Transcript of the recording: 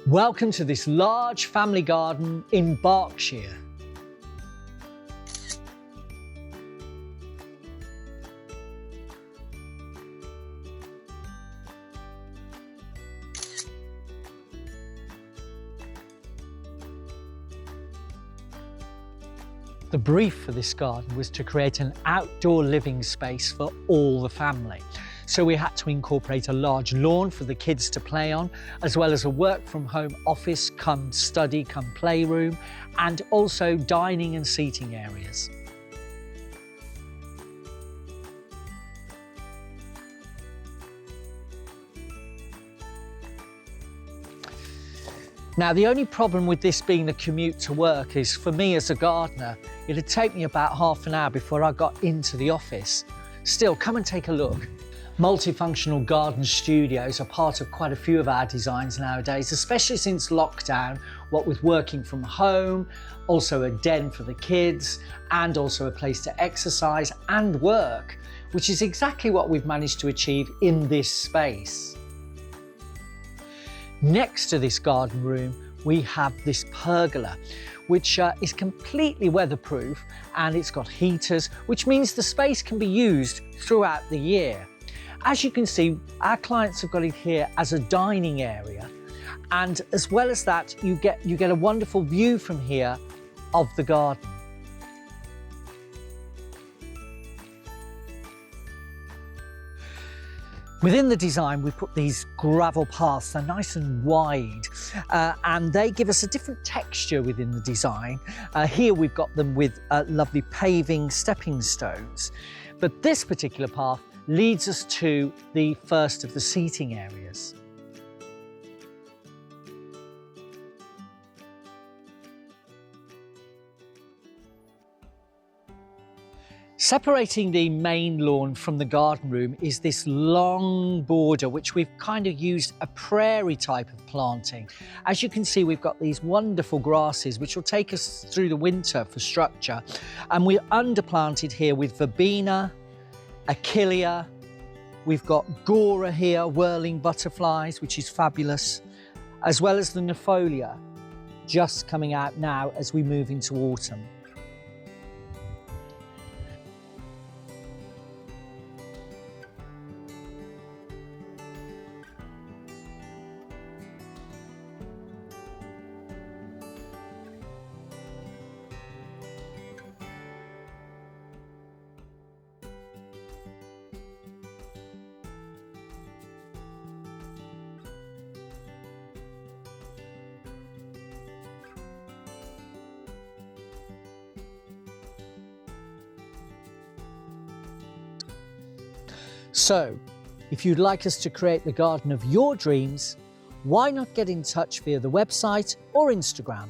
Welcome to this large family garden in Berkshire. The brief for this garden was to create an outdoor living space for all the family. So we had to incorporate a large lawn for the kids to play on, as well as a work from home office, come study, come playroom, and also dining and seating areas. Now, the only problem with this being the commute to work is, for me as a gardener, it'd take me about half an hour before I got into the office. Still, come and take a look. Multifunctional garden studios are part of quite a few of our designs nowadays, especially since lockdown, what with working from home, also a den for the kids, and also a place to exercise and work, which is exactly what we've managed to achieve in this space. Next to this garden room, we have this pergola, which is completely weatherproof, and it's got heaters, which means the space can be used throughout the year. As you can see, our clients have got it here as a dining area, and as well as that, you get a wonderful view from here of the garden. Within the design, we put these gravel paths. They're nice and wide, and they give us a different texture within the design. Here we've got them with lovely paving stepping stones, but this particular path leads us to the first of the seating areas. Separating the main lawn from the garden room is this long border, which we've kind of used a prairie type of planting. As you can see, we've got these wonderful grasses which will take us through the winter for structure, and we're underplanted here with verbena, achillea. We've got gora here, whirling butterflies, which is fabulous, as well as the nefolia just coming out now as we move into autumn. So, if you'd like us to create the garden of your dreams, why not get in touch via the website or Instagram?